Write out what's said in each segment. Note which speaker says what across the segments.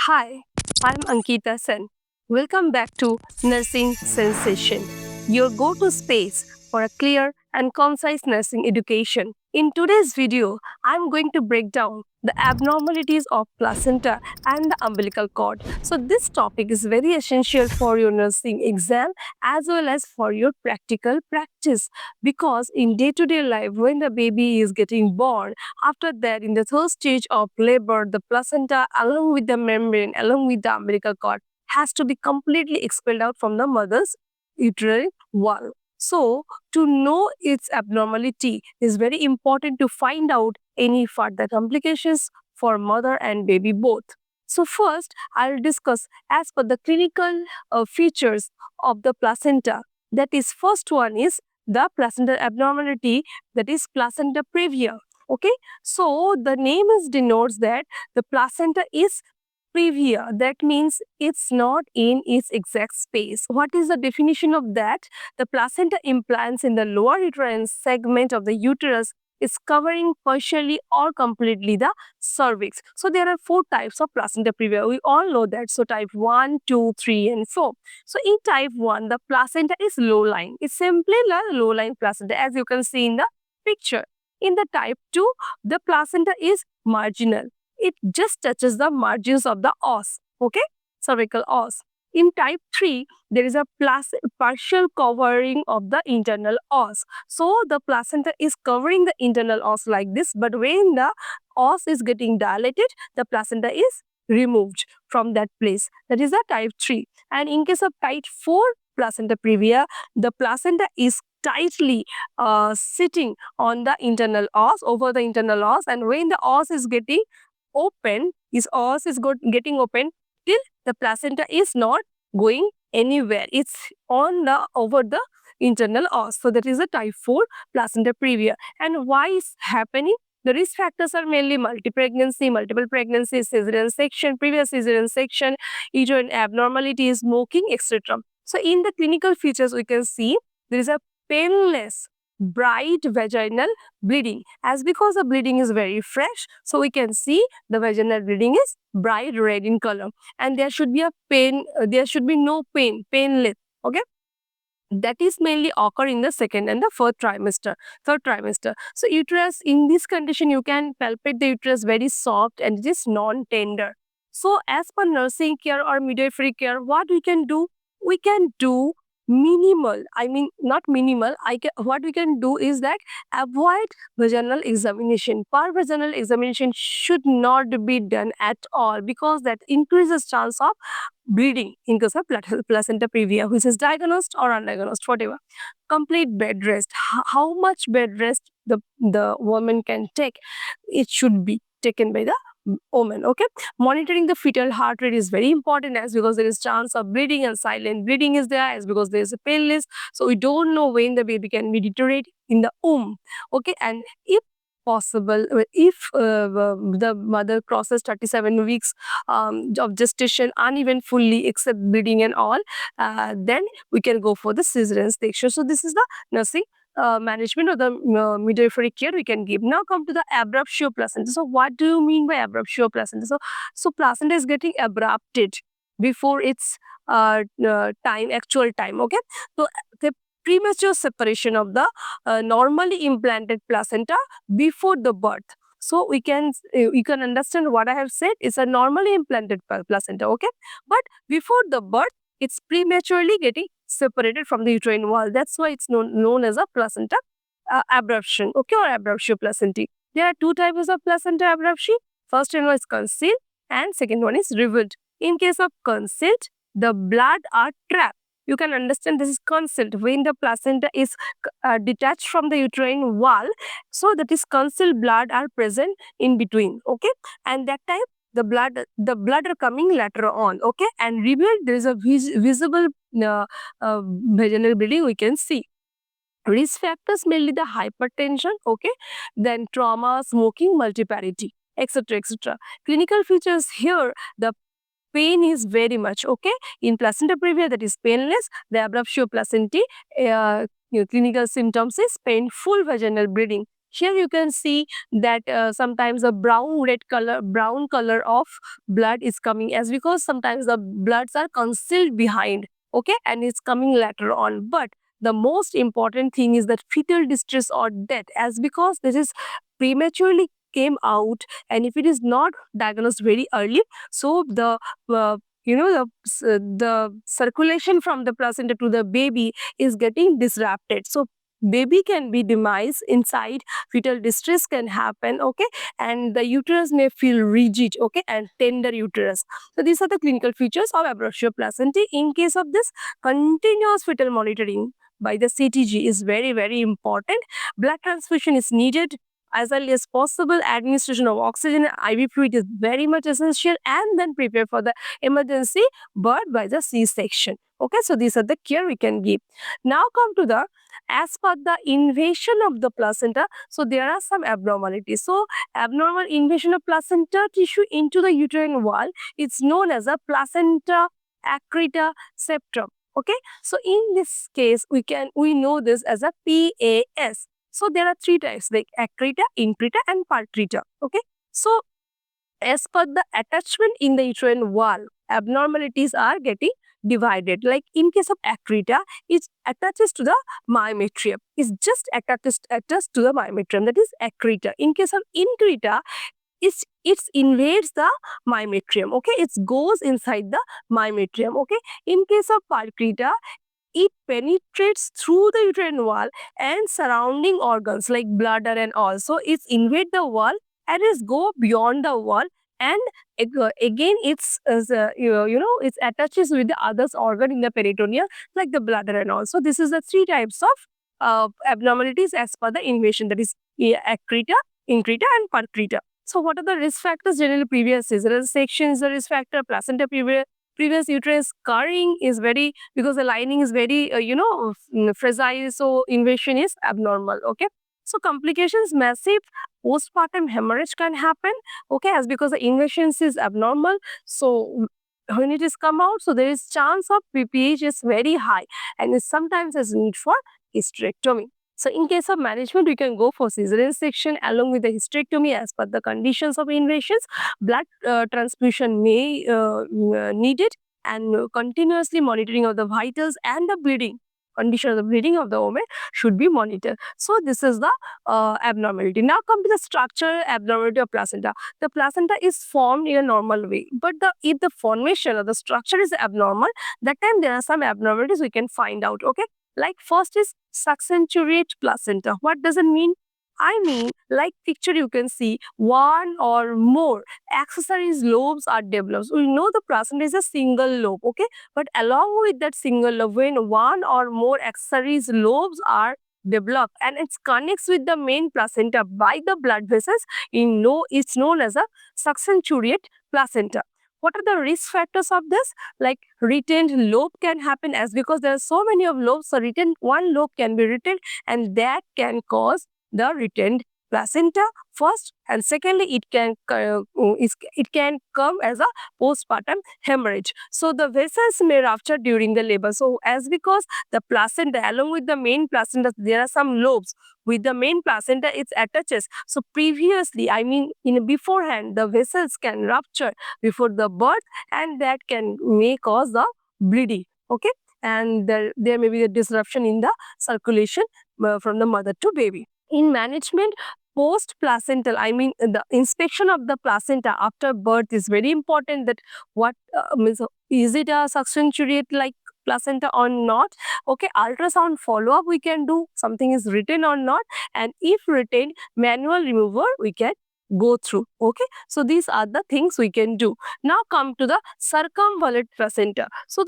Speaker 1: Hi, I'm Ankita Sen. Welcome back to Nursing Sensation, your go to space for a clear and concise nursing education. In today's video, I'm going to break down the abnormalities of placenta and the umbilical cord. So, this topic is very essential for your nursing exam as well as for your practical practice because in day to day life, when the baby is getting born, after that, in the third stage of labor, the placenta, along with the membrane, along with the umbilical cord, has to be completely expelled out from the mother's uterine wall. So, to know its abnormality is very important to find out any further complications for mother and baby both. So, first, I'll discuss as per the clinical features of the placenta. That is, first one is the placenta abnormality, that is placenta previa. Okay, so the name is denotes that the placenta is previa. That means it's not in its exact space. What is the definition of that? The placenta implants in the lower uterine segment of the uterus is covering partially or completely the cervix. So there are four types of placenta previa. We all know that. So type 1, 2, 3 and 4. So in type 1, the placenta is low lying. It's simply a low lying placenta as you can see in the picture. In the type 2, the placenta is marginal. It just touches the margins of the os, okay, cervical os. In type 3, there is a partial covering of the internal os. So, the placenta is covering the internal os like this, but when the os is getting dilated, the placenta is removed from that place. That is the type 3. And in case of type 4 placenta previa, the placenta is tightly sitting on the internal os, over the internal os, and when the os is getting open, getting open, till the placenta is not going anywhere. It's on the over the internal os. So that is a type 4 placenta previa. And why is happening? The risk factors are mainly multiple pregnancy, cesarean section, previous cesarean section, uterine abnormalities, smoking, etc. So in the clinical features, we can see there is a painless, bright vaginal bleeding. As because the bleeding is very fresh, so we can see the vaginal bleeding is bright red in color, and there should be a pain. There should be no pain, painless. Okay. That is mainly occur in the second and the third trimester. So uterus in this condition, you can palpate the uterus very soft and it is non-tender. So as per nursing care or midwifery care, what we can do? We can do minimal, not minimal, what we can do is that avoid vaginal examination. Per vaginal examination should not be done at all because that increases chance of bleeding in case of placenta previa, which is diagnosed or undiagnosed, whatever. Complete bed rest. How much bed rest the woman can take, it should be taken by the woman. Okay, monitoring the fetal heart rate is very important as because there is chance of bleeding and silent bleeding is there as because there is a paleness. So we don't know when the baby can be deteriorate in the womb. Okay, and if possible, if the mother crosses 37 weeks of gestation uneven fully except bleeding and all, then we can go for the cesarean section. So this is the nursing management or the midwifery care we can give. Now come to the abruptio placenta. So what do you mean by abruptio placenta? So placenta is getting abrupted before its actual time. Okay, so the premature separation of the normally implanted placenta before the birth. So we can you can understand what I have said. It's a normally implanted placenta. Okay, but before the birth, it's prematurely getting separated from the uterine wall. That's why it's known as a placenta abruption, okay, or abruptio placentae. There are two types of placenta abruption. First one is concealed and second one is revealed. In case of concealed, the blood are trapped. You can understand this is concealed when the placenta is detached from the uterine wall. So that is concealed blood are present in between, okay, and that time the blood are coming later on, okay, and revealed there is a visible vaginal bleeding we can see. Risk factors mainly the hypertension, okay, then trauma, smoking, multiparity, etc., etc. Clinical features here, the pain is very much, okay. In placenta previa, that is painless. The abruptio placentae, clinical symptoms is painful vaginal bleeding. Here you can see that sometimes a brown color of blood is coming, as because sometimes the bloods are concealed behind, okay, and it's coming later on. But the most important thing is that fetal distress or death, as because this is prematurely came out, and if it is not diagnosed very early, so the the circulation from the placenta to the baby is getting disrupted. So baby can be demised inside, fetal distress can happen, okay, and the uterus may feel rigid, okay, and tender uterus. So these are the clinical features of abruption of placenta. In case of this, continuous fetal monitoring by the CTG is very important. Blood transfusion is needed as early as possible. Administration of oxygen and IV fluid is very much essential, and then prepare for the emergency birth by the C-section. Okay, so these are the care we can give. Now come to the, as per the invasion of the placenta, so there are some abnormalities. So abnormal invasion of placenta tissue into the uterine wall is known as a placenta accreta septum. Okay, so in this case we know this as a PAS. So there are three types like accreta, increta, and parcreta. Okay, so as per the attachment in the uterine wall, abnormalities are getting divided. Like in case of accreta, it attaches to the myometrium. It's just attached to the myometrium. That is accreta. In case of increta, it invades the myometrium. Okay, it goes inside the myometrium. Okay, in case of parcreta, it penetrates through the uterine wall and surrounding organs like bladder and all. So it's invade the wall and it's go beyond the wall, and again it's attaches with the others organ in the peritoneum like the bladder and all. So this is the three types of abnormalities as per the invasion, that is accreta, increta, and parcreta. So what are the risk factors? Generally, previous cesarean section is the risk factor. Placenta previous uterus scarring is very, because the lining is very fragile, so invasion is abnormal. Okay, so complications, massive postpartum hemorrhage can happen, okay, as because the invasion is abnormal. So when it is come out, so there is chance of PPH is very high, and it sometimes has need for hysterectomy. So in case of management, we can go for cesarean section along with the hysterectomy as per the conditions of invasions. Blood transfusion may needed, and continuously monitoring of the vitals and the bleeding. Condition of the bleeding of the woman should be monitored. So this is the abnormality. Now come to the structural abnormality of placenta. The placenta is formed in a normal way, but if the formation of the structure is abnormal, that time there are some abnormalities we can find out. Okay, like first is Succenturiate placenta. What does it mean? I mean, like picture you can see, one or more accessories lobes are developed. We know the placenta is a single lobe, okay? But along with that single lobe, when one or more accessories lobes are developed and it connects with the main placenta by the blood vessels, it's known as a Succenturiate placenta. What are the risk factors of this? Like retained lobe can happen, as because there are so many of lobes, so one lobe can be retained, and that can cause the retained placenta first, and secondly it can come as a postpartum hemorrhage. So the vessels may rupture during the labor. So as because the placenta along with the main placenta, there are some lobes with the main placenta, it attaches. So previously, I mean in beforehand, the vessels can rupture before the birth, and that may cause the bleeding. Okay, and there may be a disruption in the circulation from the mother to baby. In management, post-placental, I mean the inspection of the placenta after birth is very important. That what means, is it a Succenturiate like placenta or not? Okay, ultrasound follow-up we can do, something is written or not, and if retained, manual remover we can go through. Okay, so these are the things we can do. Now come to the circumvallate placenta. So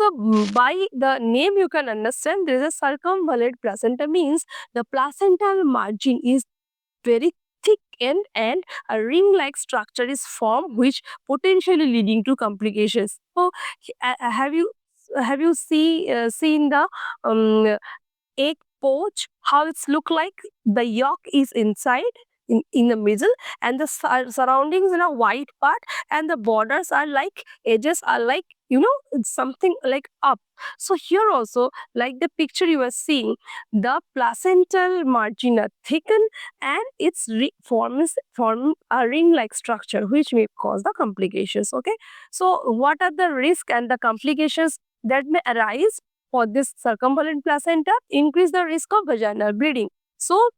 Speaker 1: by the name you can understand, there is a circumvallate placenta, means the placental margin is very thick and a ring-like structure is formed, which potentially leading to complications. So have you seen the egg pouch, how it's look like? The yolk is inside in the middle, and the surroundings in a white part, and the borders are like, edges are like it's something like up. So here also, like the picture you are seeing, the placental margin are thickened and it's form a ring-like structure, which may cause the complications. Okay, so what are the risk and the complications that may arise for this circumambulate placenta? Increase the risk of vaginal bleeding. So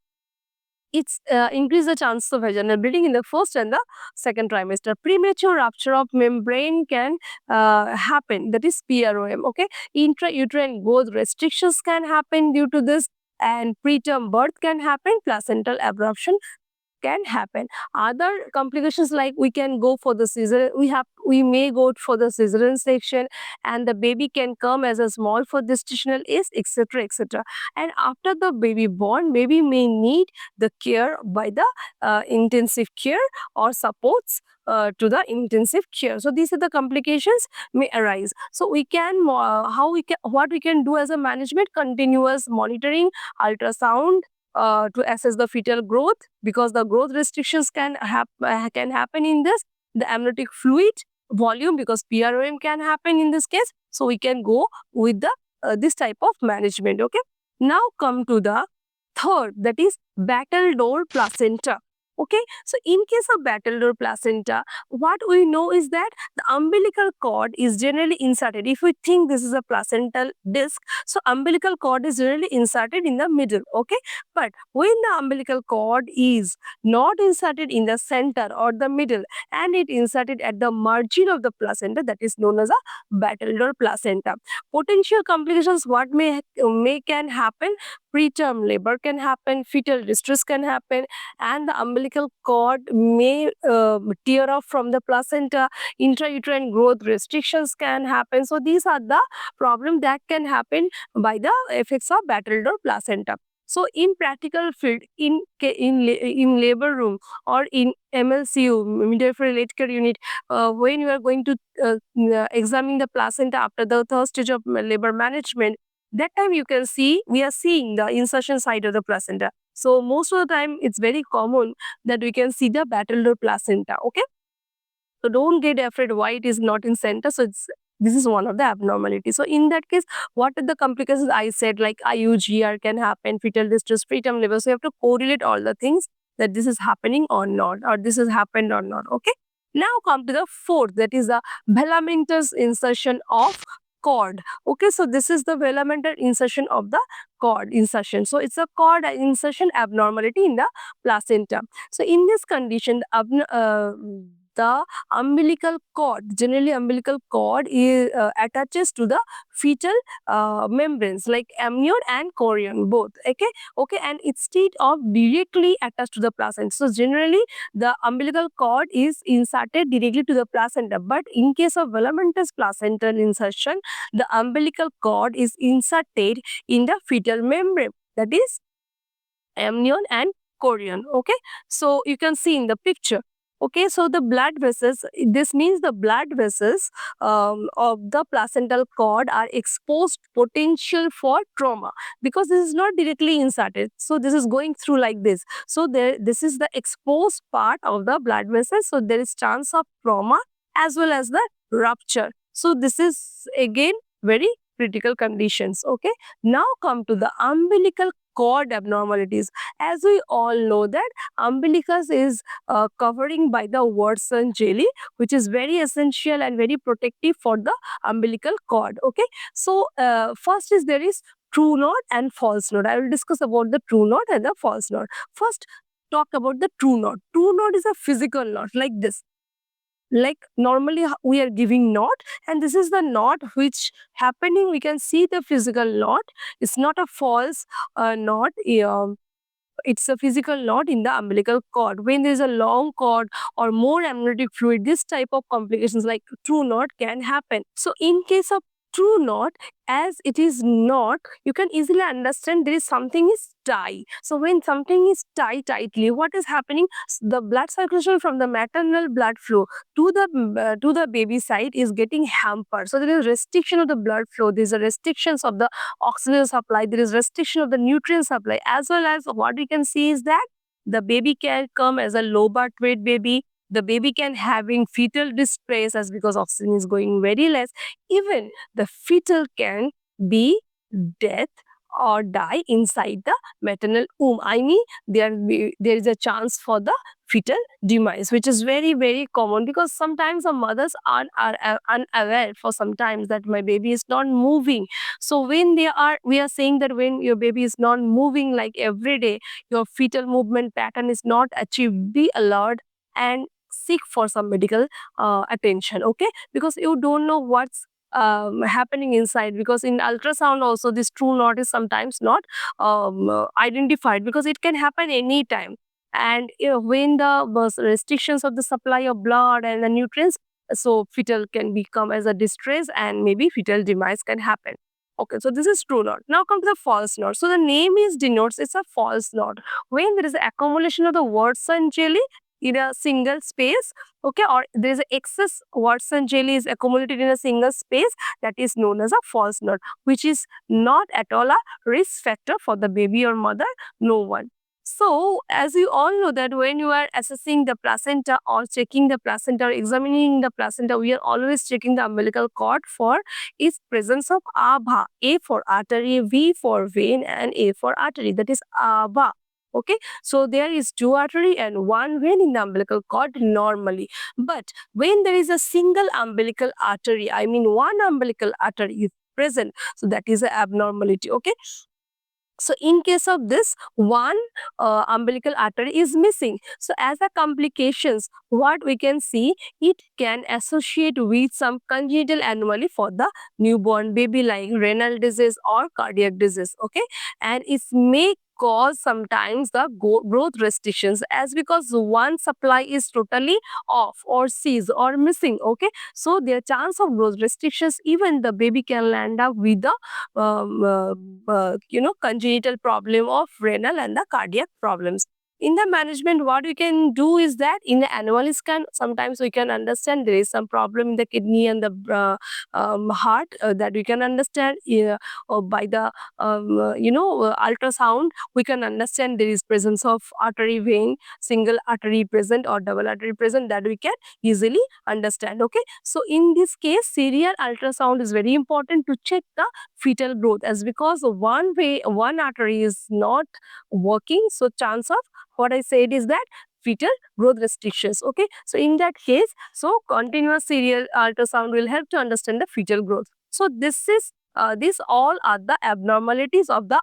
Speaker 1: it's increase the chances of vaginal bleeding in the first and the second trimester. Premature rupture of membrane can happen, that is PROM. Okay, intrauterine growth restrictions can happen due to this, and preterm birth can happen, placental abruption can happen. Other complications, like we can go for the cesarean, we may go for the cesarean section, and the baby can come as a small for gestational age, etc., etc. And after the baby born, baby may need the care by the intensive care or supports to the intensive care. So these are the complications may arise. So we can what we can do as a management: continuous monitoring, ultrasound to assess the fetal growth, because the growth restrictions can happen in this. The amniotic fluid volume, because PROM can happen in this case. So we can go with the this type of management. Okay. Now come to the third, that is battledore placenta. Okay, so in case of battledore placenta, what we know is that the umbilical cord is generally inserted. If we think this is a placental disc, so umbilical cord is generally inserted in the middle. Okay, but when the umbilical cord is not inserted in the center or the middle, and it inserted at the margin of the placenta, that is known as a battledore placenta. Potential complications what may can happen: preterm labor can happen, fetal distress can happen, and the umbilical cord may tear off from the placenta. Intrauterine growth restrictions can happen. So these are the problems that can happen by the effects of battledore placenta. So in practical field, in labor room or in MLCU, midwifery late care unit, when you are going to examine the placenta after the third stage of labor management, that time you can see, we are seeing the insertion side of the placenta. So most of the time it's very common that we can see the battledore placenta. Okay, so don't get afraid why it is not in center. So this is one of the abnormalities. So in that case, what are the complications I said, like IUGR can happen, fetal distress, preterm labor. So you have to correlate all the things, that this is happening or not, or this has happened or not. Okay, now come to the fourth, that is the velamentous insertion of cord. Okay, so this is the velamental insertion of the cord insertion. So it's a cord insertion abnormality in the placenta. So in this condition, the umbilical cord, generally umbilical cord is attaches to the fetal membranes like amnion and chorion both. Okay, and instead of directly attached to the placenta. So generally the umbilical cord is inserted directly to the placenta, but in case of velamentous placental insertion, the umbilical cord is inserted in the fetal membrane, that is amnion and chorion. Okay, so you can see in the picture. Okay, so the blood vessels, this means the blood vessels of the placental cord are exposed potential for trauma, because this is not directly inserted. So this is going through like this. So this is the exposed part of the blood vessels. So there is chance of trauma as well as the rupture. So this is again very critical conditions. Okay, now come to the umbilical cord abnormalities. As we all know that umbilicus is covering by the Watson jelly, which is very essential and very protective for the umbilical cord. Okay, so first is there is true knot and false knot. I will discuss about the true knot and the false knot. First, talk about the true knot. True knot is a physical knot like this. Like normally we are giving knot, and this is the knot which happening. We can see the physical knot. It's not a false knot. It's a physical knot in the umbilical cord. When there is a long cord or more amniotic fluid, this type of complications like true knot can happen. So in case of true knot, as it is not, you can easily understand there is something is tied. So when something is tied tightly, what is happening? The blood circulation from the maternal blood flow to the baby side is getting hampered. So there is restriction of the blood flow. There is a restrictions of the oxygen supply. There is restriction of the nutrient supply, as well as what we can see is that the baby can come as a low birth weight baby. the baby can having fetal distress as because oxygen is going very less. Even the fetal can be death or die inside the maternal womb. I mean, there is a chance for the fetal demise, which is very, very common because sometimes the mothers are unaware for sometimes that my baby is not moving. So when we are saying that when your baby is not moving like every day, your fetal movement pattern is not achieved, be alert and seek for some medical attention, okay? Because you don't know what's happening inside, because in ultrasound also this true knot is sometimes not identified because it can happen anytime. And when the restrictions of the supply of blood and the nutrients, so fetal can become as a distress and maybe fetal demise can happen. Okay, so this is true knot. Now come to the false knot. So the name is denotes it's a false knot. When there is accumulation of the Watson jelly in a single space, okay, or there is excess Watson jelly is accumulated in a single space, that is known as a false knot, which is not at all a risk factor for the baby or mother, no one. So, as you all know that when you are assessing the placenta or checking the placenta or examining the placenta, we are always checking the umbilical cord for its presence of ABHA. A for artery, V for vein, and A for artery. That is ABHA. Okay, so there is 2 artery and 1 vein in the umbilical cord normally. But when there is a single umbilical artery, I mean 1 umbilical artery is present, so that is an abnormality. Okay, so in case of this, 1 umbilical artery is missing. So as a complications, what we can see, it can associate with some congenital anomaly for the newborn baby like renal disease or cardiac disease. Okay, and it may cause sometimes the growth restrictions as because one supply is totally off or cease or missing. Okay, so their chance of growth restrictions, even the baby can land up with the congenital problem of renal and the cardiac problems. In the management, what we can do is that in the annual scan, sometimes we can understand there is some problem in the kidney and the heart that we can understand or by the ultrasound. We can understand there is presence of artery vein, single artery present or double artery present, that we can easily understand. Okay, so in this case, serial ultrasound is very important to check the fetal growth, as because one artery is not working, so chance of what I said is that fetal growth restrictions. Okay, so in that case, so continuous serial ultrasound will help to understand the fetal growth. So these all are the abnormalities of the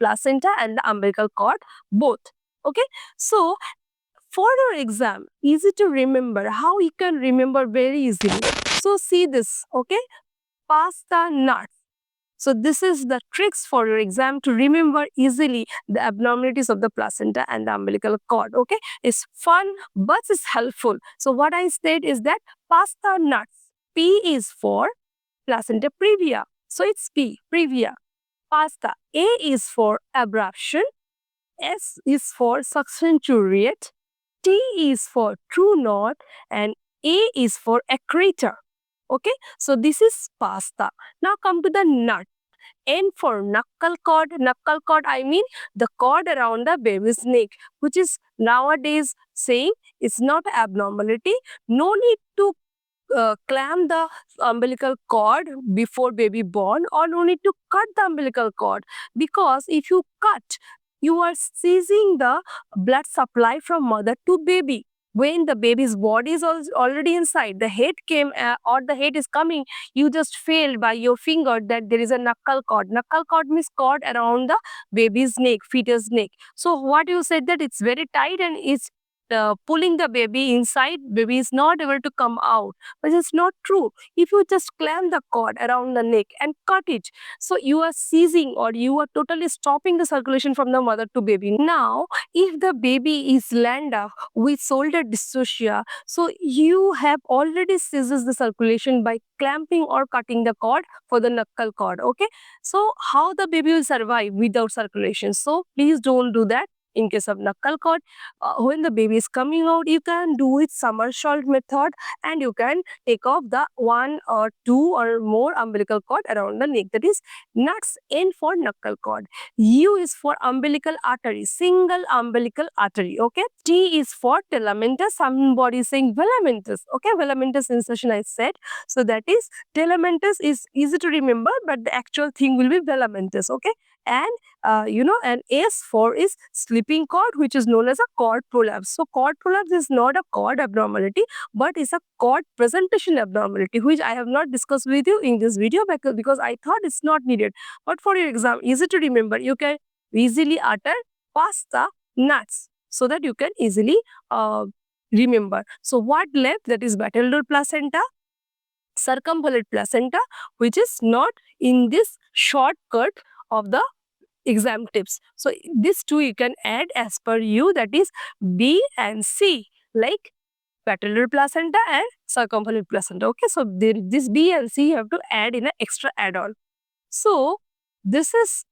Speaker 1: placenta and the umbilical cord both. Okay, so for your exam, easy to remember, how you can remember very easily. So see this, okay, pasta nuts. So this is the tricks for your exam to remember easily the abnormalities of the placenta and the umbilical cord. Okay, it's fun but it's helpful. So what I said is that pasta nuts. P is for placenta previa. So it's P, previa. Pasta. A is for abruption. S is for Succenturiate. T is for true knot, and A is for Accreta. Okay, so this is pasta. Now come to the nut. N for knuckle cord. Knuckle cord, I mean the cord around the baby's neck, which is nowadays saying it's not abnormality. No need to clamp the umbilical cord before baby born, or no need to cut the umbilical cord, because if you cut, you are seizing the blood supply from mother to baby. When the baby's body is already inside, the head came or the head is coming, you just feel by your finger that there is a knuckle cord. Knuckle cord means cord around the baby's neck, fetus neck. So what you said that it's very tight and it's pulling the baby inside, baby is not able to come out. But it's not true. If you just clamp the cord around the neck and cut it, so you are seizing or you are totally stopping the circulation from the mother to baby. Now, if the baby is land up with shoulder dystocia, so you have already seizes the circulation by clamping or cutting the cord for the knuckle cord. Okay, so how the baby will survive without circulation? So please don't do that. In case of knuckle cord, when the baby is coming out, you can do with somersault method, and you can take off the 1 or 2 or more umbilical cord around the neck. That is nuts. N for knuckle cord. U is for umbilical artery, single umbilical artery. Okay. T is for telomentous. Somebody is saying velamentous. Okay, velamentous insertion I said. So that is telomentous is easy to remember, but the actual thing will be velamentous. Okay. And and S4 is slipping cord, which is known as a cord prolapse. So cord prolapse is not a cord abnormality, but is a cord presentation abnormality, which I have not discussed with you in this video because I thought it's not needed. But for your exam, easy to remember, you can easily utter past the nuts so that you can easily remember. So what left? That is batellar placenta, circumvallate placenta, which is not in this shortcut of the exam tips. So these two you can add as per you, that is B and C, like batellar placenta and circumvallate placenta. Okay, so this B and C you have to add in an extra add-on. So this is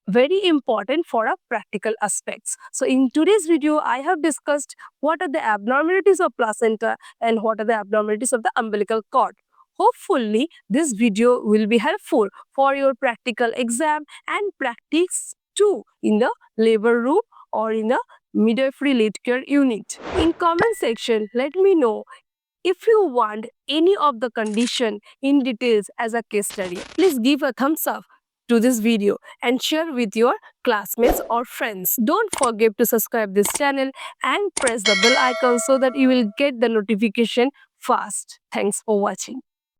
Speaker 1: very important for our practical aspects. So in today's video, I have discussed what are the abnormalities of placenta and what are the abnormalities of the umbilical cord. Hopefully, this video will be helpful for your practical exam and practice too in the labor room or in the midwifery late care unit. In comment section, let me know if you want any of the condition in details as a case study. Please give a thumbs up to this video and share with your classmates or friends. Don't forget to subscribe this channel and press the bell icon so that you will get the notification fast. Thanks for watching.